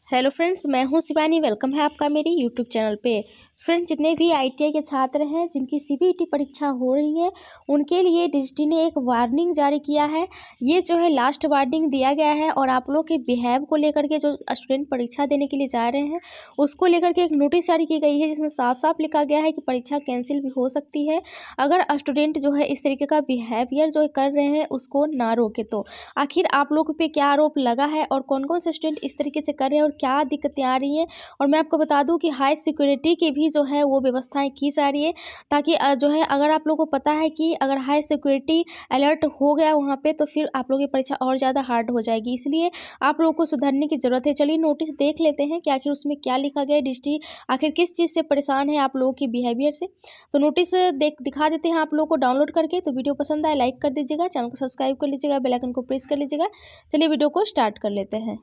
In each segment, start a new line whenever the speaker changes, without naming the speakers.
Hello friends, मैं हूं Shivani. Welcome है आपका मेरी यूट्यूब चैनल पे। फ्रेंड्स, जितने भी आईटीआई के छात्र हैं जिनकी सीबीईटी परीक्षा हो रही है उनके लिए डिस्टी ने एक वार्निंग जारी किया है। ये जो है लास्ट वार्निंग दिया गया है और आप लोग के बिहेव को लेकर के जो स्टूडेंट परीक्षा देने के लिए जा रहे हैं उसको लेकर के एक नोटिस जारी की गई है, जिसमें साफ साफ लिखा गया है कि परीक्षा कैंसिल भी हो सकती है अगर स्टूडेंट जो है इस तरीके का बिहेवियर जो कर रहे हैं उसको ना रोके तो। आखिर आप लोगों पे क्या आरोप लगा है और कौन कौन से स्टूडेंट इस तरीके से कर रहे हैं और क्या दिक्कतें आ रही हैं। और मैं आपको बता दूं कि हाई सिक्योरिटी की भी जो है वो व्यवस्थाएं की जा रही है, ताकि जो है अगर आप लोगों को पता है कि अगर हाई सिक्योरिटी अलर्ट हो गया वहाँ पे तो फिर आप लोगों की परीक्षा और ज़्यादा हार्ड हो जाएगी। इसलिए आप लोगों को सुधरने की ज़रूरत है। चलिए नोटिस देख लेते हैं कि आखिर उसमें क्या लिखा गया है। डिस्ट्री आखिर किस चीज़ से परेशान है आप लोगों की बिहेवियर से, तो नोटिस दिखा देते हैं आप लोगों को डाउनलोड करके। तो वीडियो पसंद आए लाइक कर दीजिएगा, चैनल को सब्सक्राइब कर लीजिएगा, बेल आइकन को प्रेस कर लीजिएगा। चलिए वीडियो को स्टार्ट कर लेते हैं।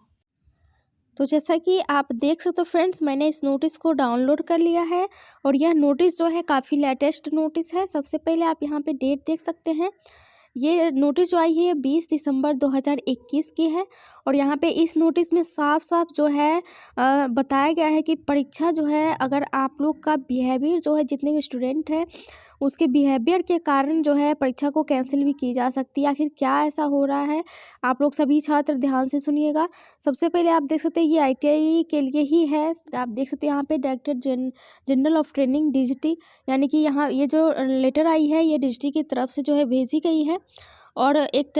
तो जैसा कि आप देख सकते हो फ्रेंड्स, मैंने इस नोटिस को डाउनलोड कर लिया है और यह नोटिस जो है काफ़ी लेटेस्ट नोटिस है। सबसे पहले आप यहाँ पे डेट देख सकते हैं। ये नोटिस जो आई है 20 दिसंबर 2021 की है और यहाँ पे इस नोटिस में साफ साफ जो है बताया गया है कि परीक्षा जो है अगर आप लोग का बिहेवियर जो है जितने भी स्टूडेंट हैं उसके बिहेवियर के कारण जो है परीक्षा को कैंसिल भी की जा सकती है। आखिर क्या ऐसा हो रहा है, आप लोग सभी छात्र ध्यान से सुनिएगा। सबसे पहले आप देख सकते हैं ये आईटीआई के लिए ही है। आप देख सकते हैं यहाँ पे डायरेक्टर जनरल ऑफ ट्रेनिंग डिजिटी, यानी कि यहाँ ये जो लेटर आई है ये डिजिटी की तरफ से जो है भेजी गई है और एक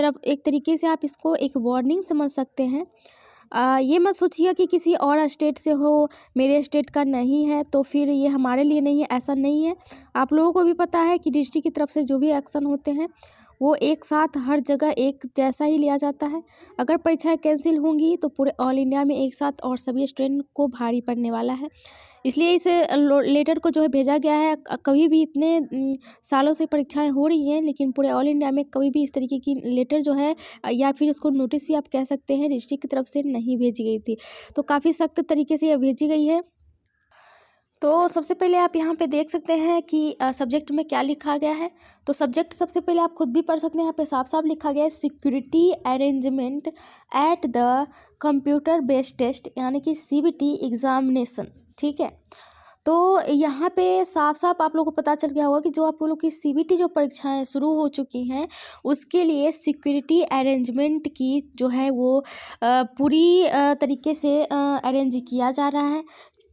तरीके से आप इसको एक वार्निंग समझ सकते हैं। ये मत सोचिएगा कि किसी और स्टेट से हो, मेरे स्टेट का नहीं है तो फिर ये हमारे लिए नहीं है, ऐसा नहीं है। आप लोगों को भी पता है कि डिस्ट्रिक्ट की तरफ से जो भी एक्शन होते हैं वो एक साथ हर जगह एक जैसा ही लिया जाता है। अगर परीक्षाएं कैंसिल होंगी तो पूरे ऑल इंडिया में एक साथ और सभी स्टूडेंट को भारी पड़ने वाला है। इसलिए इस लेटर को जो है भेजा गया है। कभी भी इतने सालों से परीक्षाएं हो रही हैं लेकिन पूरे ऑल इंडिया में कभी भी इस तरीके की लेटर जो है या फिर उसको नोटिस भी आप कह सकते हैं डिस्ट्रिक्ट की तरफ से नहीं भेजी गई थी, तो काफ़ी सख्त तरीके से यह भेजी गई है। तो सबसे पहले आप यहाँ पे देख सकते हैं कि सब्जेक्ट में क्या लिखा गया है। तो सब्जेक्ट सबसे पहले आप खुद भी पढ़ सकते हैं, यहाँ पे साफ साफ लिखा गया है security arrangement at the computer based test, यानी कि सीबीटी एग्जामिनेशन। ठीक है, तो यहाँ पे साफ साफ आप लोगों को पता चल गया होगा कि जो आप लोग की सीबीटी जो परीक्षाएं शुरू हो चुकी हैं उसके लिए सिक्योरिटी अरेंजमेंट की जो है वो पूरी तरीके से अरेंज किया जा रहा है।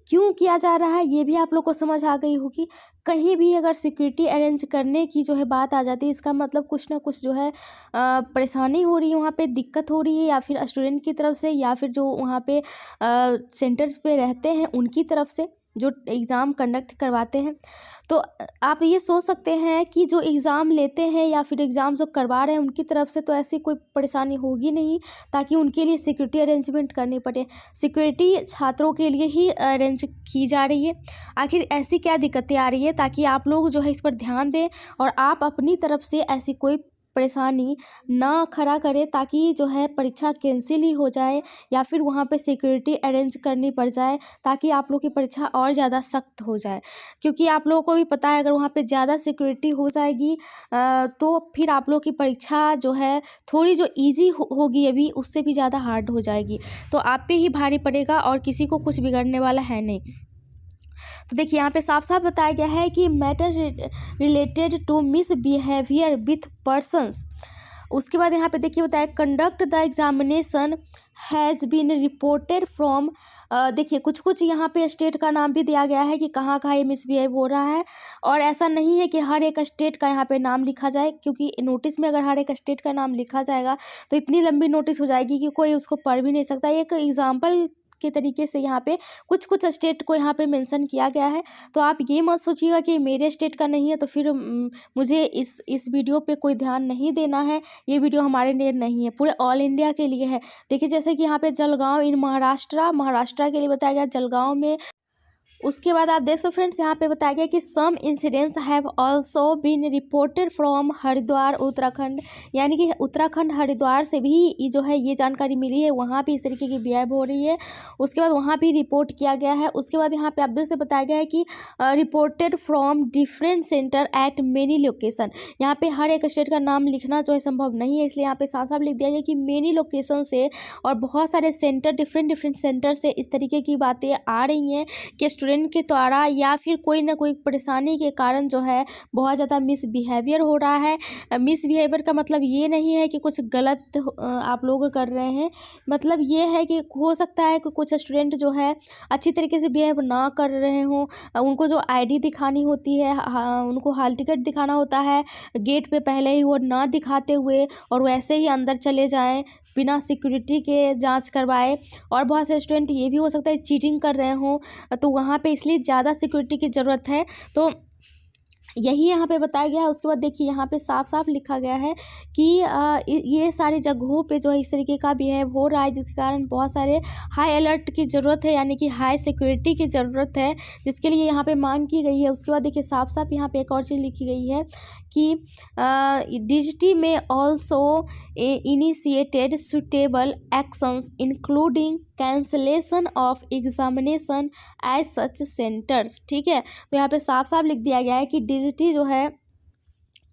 क्यों किया जा रहा है ये भी आप लोग को समझ आ गई होगी। कहीं भी अगर सिक्योरिटी अरेंज करने की जो है बात आ जाती है इसका मतलब कुछ ना कुछ जो है परेशानी हो रही है, वहाँ पे दिक्कत हो रही है, या फिर स्टूडेंट की तरफ से या फिर जो वहाँ पे सेंटर्स पे रहते हैं उनकी तरफ से जो एग्ज़ाम कंडक्ट करवाते हैं। तो आप ये सोच सकते हैं कि जो एग्ज़ाम लेते हैं या फिर एग्ज़ाम जो करवा रहे हैं उनकी तरफ से तो ऐसी कोई परेशानी होगी नहीं, ताकि उनके लिए सिक्योरिटी अरेंजमेंट करनी पड़े। सिक्योरिटी छात्रों के लिए ही अरेंज की जा रही है। आखिर ऐसी क्या दिक्कतें आ रही है, ताकि आप लोग जो है इस पर ध्यान दें और आप अपनी तरफ से ऐसी कोई परेशानी ना खड़ा करें, ताकि जो है परीक्षा कैंसिल ही हो जाए या फिर वहाँ पे सिक्योरिटी अरेंज करनी पड़ जाए, ताकि आप लोग की परीक्षा और ज़्यादा सख्त हो जाए। क्योंकि आप लोगों को भी पता है अगर वहाँ पे ज़्यादा सिक्योरिटी हो जाएगी तो फिर आप लोग की परीक्षा जो है थोड़ी जो ईजी होगी अभी उससे भी ज़्यादा हार्ड हो जाएगी, तो आप पे ही भारी पड़ेगा और किसी को कुछ बिगड़ने वाला है नहीं। तो देखिए यहाँ पे साफ साफ बताया गया है कि matter related to misbehaviour with persons. उसके बाद यहाँ पे देखिए बताया conduct the examination has been reported from. देखिए कुछ यहाँ पे स्टेट का नाम भी दिया गया है कि कहाँ कहाँ ये मिसबिहेव हो रहा है, और ऐसा नहीं है कि हर एक स्टेट का यहाँ पे नाम लिखा जाए, क्योंकि नोटिस में अगर हर एक स्टेट का नाम लिखा जाएगा तो इतनी लंबी नोटिस हो जाएगी कि कोई उसको पढ़ भी नहीं सकता। एक एग्जाम्पल के तरीके से यहाँ पे कुछ स्टेट को यहाँ पे मेंशन किया गया है। तो आप ये मत सोचिएगा कि मेरे स्टेट का नहीं है तो फिर मुझे इस वीडियो पे कोई ध्यान नहीं देना है, ये वीडियो हमारे लिए नहीं है, पूरे ऑल इंडिया के लिए है। देखिए जैसे कि यहाँ पे जलगांव इन महाराष्ट्र के लिए बताया गया। जलगांव में उसके बाद आप देख सकते फ्रेंड्स, यहाँ पे बताया गया कि some incidents have also been reported from Haridwar Uttarakhand, यानी कि उत्तराखंड हरिद्वार से भी ये जो है ये जानकारी मिली है, वहाँ भी इस तरीके की बिहेव हो रही है। उसके बाद वहाँ भी रिपोर्ट किया गया है। उसके बाद यहाँ पे आप देख सकते बताया गया है कि reported from different centre at many location. यहाँ पे हर एक स्टेट का नाम लिखना जो है संभव नहीं है, इसलिए यहाँ पे साफ साफ लिख दिया गया कि मेनी लोकेशन से और बहुत सारे सेंटर डिफरेंट सेंटर से इस तरीके की बातें आ रही हैं कि स्टूडेंट के द्वारा या फिर कोई ना कोई परेशानी के कारण जो है बहुत ज़्यादा मिसबिहेवियर हो रहा है। मिसबिहेवियर का मतलब ये नहीं है कि कुछ गलत आप लोग कर रहे हैं, मतलब ये है कि हो सकता है कि कुछ स्टूडेंट जो है अच्छी तरीके से बिहेव ना कर रहे हों, उनको जो आईडी दिखानी होती है, उनको हॉल टिकट दिखाना होता है, गेट पे पहले ही वो ना दिखाते हुए और वैसे ही अंदर चले जाएं बिना सिक्योरिटी के जांच करवाए। और बहुत से स्टूडेंट ये भी हो सकता है चीटिंग कर रहे हों, तो वहाँ पे इसलिए ज़्यादा सिक्योरिटी की ज़रूरत है। तो यही यहाँ पे बताया गया है। उसके बाद देखिए यहाँ पे साफ साफ लिखा गया है कि ये सारी जगहों पे जो है इस तरीके का बिहेव हो रहा है, जिसके कारण बहुत सारे हाई अलर्ट की ज़रूरत है, यानी कि हाई सिक्योरिटी की ज़रूरत है, जिसके लिए यहाँ पे मांग की गई है। उसके बाद देखिए साफ साफ यहाँ पे एक और चीज़ लिखी गई है कि DGT में also initiated suitable actions including cancellation of examination as such centres. ठीक है, तो यहाँ पे साफ साफ लिख दिया गया है कि DGT जो है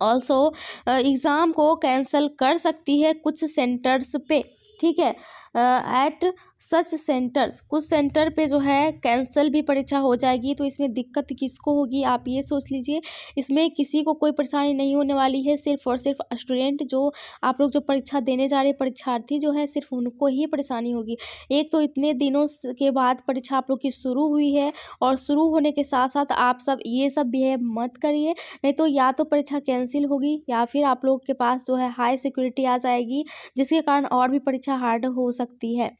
ऑल्सो एग्ज़ाम को कैंसिल कर सकती है कुछ सेंटर्स पे। ठीक है, एट सच सेंटर्स, कुछ सेंटर पे जो है कैंसिल भी परीक्षा हो जाएगी। तो इसमें दिक्कत किसको होगी आप ये सोच लीजिए। इसमें किसी को कोई परेशानी नहीं होने वाली है, सिर्फ और सिर्फ स्टूडेंट जो आप लोग जो परीक्षा देने जा रहे हैं, परीक्षार्थी जो है सिर्फ उनको ही परेशानी होगी। एक तो इतने दिनों के बाद परीक्षा आप लोग की शुरू हुई है, और शुरू होने के साथ साथ आप सब ये सब बिहेव मत करिए, नहीं तो या तो परीक्षा कैंसिल होगी या फिर आप लोग के पास जो है हाई सिक्योरिटी आ जाएगी, जिसके कारण और भी परीक्षा हार्ड हो सकती है।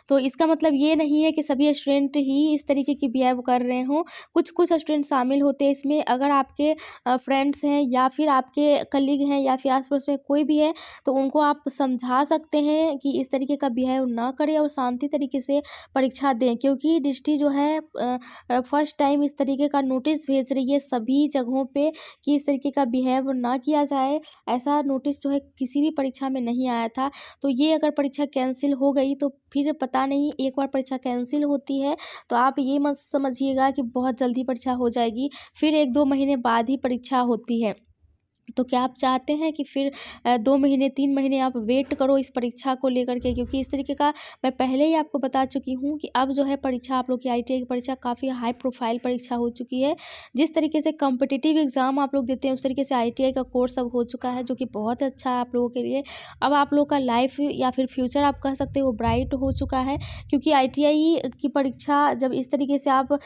तो इसका मतलब ये नहीं है कि सभी स्टूडेंट ही इस तरीके की बिहेव कर रहे हों, कुछ कुछ स्टूडेंट शामिल होते हैं इसमें। अगर आपके फ्रेंड्स हैं या फिर आपके कलीग हैं या फिर आस-पास में कोई भी है, तो उनको आप समझा सकते हैं कि इस तरीके का बिहेव ना करें और शांति तरीके से परीक्षा दें, क्योंकि DGT जो है फर्स्ट टाइम इस तरीके का नोटिस भेज रही है सभी जगहों पे कि इस तरीके का बिहेव ना किया जाए। ऐसा नोटिस जो है किसी भी परीक्षा में नहीं आया था। तो ये अगर परीक्षा कैंसिल हो गई तो फिर पता नहीं, एक बार परीक्षा कैंसिल होती है तो आप ये मत समझिएगा कि बहुत जल्दी परीक्षा हो जाएगी, फिर 1-2 महीने बाद ही परीक्षा होती है। तो क्या आप चाहते हैं कि फिर 2 महीने 3 महीने आप वेट करो इस परीक्षा को लेकर के? क्योंकि इस तरीके का मैं पहले ही आपको बता चुकी हूँ कि अब जो है परीक्षा आप लोग की ITI की परीक्षा काफ़ी हाई प्रोफाइल परीक्षा हो चुकी है। जिस तरीके से कॉम्पिटिटिव एग्ज़ाम आप लोग देते हैं, उस तरीके से ITI का कोर्स अब हो चुका है, जो कि बहुत अच्छा है आप लोगों के लिए। अब आप लोग का लाइफ या फिर फ्यूचर आप कह सकते हो वो ब्राइट हो चुका है, क्योंकि ITI की परीक्षा जब इस तरीके से आप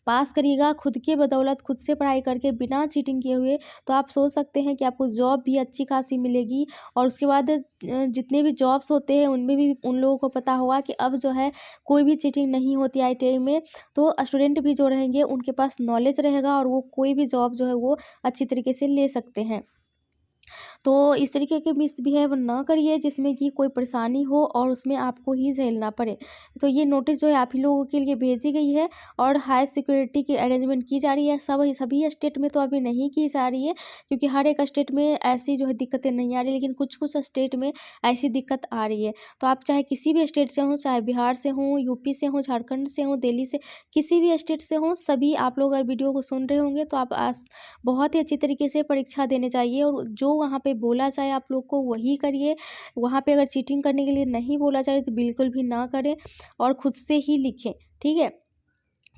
पास करिएगा खुद के बदौलत, खुद से पढ़ाई करके बिना चीटिंग किए हुए, तो आप सोच सकते हैं कि आपको जॉब भी अच्छी खासी मिलेगी। और उसके बाद जितने भी जॉब्स होते हैं उनमें भी उन लोगों को पता होगा कि अब जो है कोई भी चीटिंग नहीं होती ITI में। तो स्टूडेंट भी जो रहेंगे उनके पास नॉलेज रहेगा और वो कोई भी जॉब जो है वो अच्छी तरीके से ले सकते हैं। तो इस तरीके के मिसबिहेव ना करिए जिसमें कि कोई परेशानी हो और उसमें आपको ही झेलना पड़े। तो ये नोटिस जो है आप ही लोगों के लिए भेजी गई है और हाई सिक्योरिटी की अरेंजमेंट की जा रही है। सभी स्टेट में तो अभी नहीं की जा रही है, क्योंकि हर एक स्टेट में ऐसी जो है दिक्कतें नहीं आ रही, लेकिन कुछ कुछ स्टेट में ऐसी दिक्कत आ रही है। तो आप चाहे किसी भी स्टेट से हों, चाहे बिहार से हों, यूपी से हों, झारखंड से हों, दिल्ली से, किसी भी स्टेट से हों, सभी आप लोग अगर वीडियो को सुन रहे होंगे तो आप बहुत ही अच्छी तरीके से परीक्षा देने जाइए, और जो वहाँ पे बोला जाए आप लोग को वही करिए। वहाँ पे अगर चीटिंग करने के लिए नहीं बोला जाए तो बिल्कुल भी ना करें और खुद से ही लिखें, ठीक है।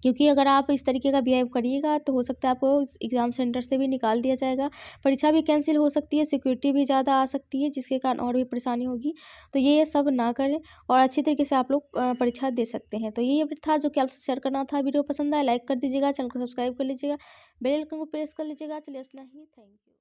क्योंकि अगर आप इस तरीके का बिहेव करिएगा तो हो सकता है आपको एग्ज़ाम सेंटर से भी निकाल दिया जाएगा, परीक्षा भी कैंसिल हो सकती है, सिक्योरिटी भी ज़्यादा आ सकती है, जिसके कारण और भी परेशानी होगी। तो ये सब ना करें और अच्छी तरीके से आप लोग परीक्षा दे सकते हैं। तो यही अपडेट था जो कि आपसे शेयर करना था। वीडियो पसंद आया लाइक कर दीजिएगा, चैनल को सब्सक्राइब कर लीजिएगा, बेल आइकन को प्रेस कर लीजिएगा। चलिए उतना ही, थैंक यू।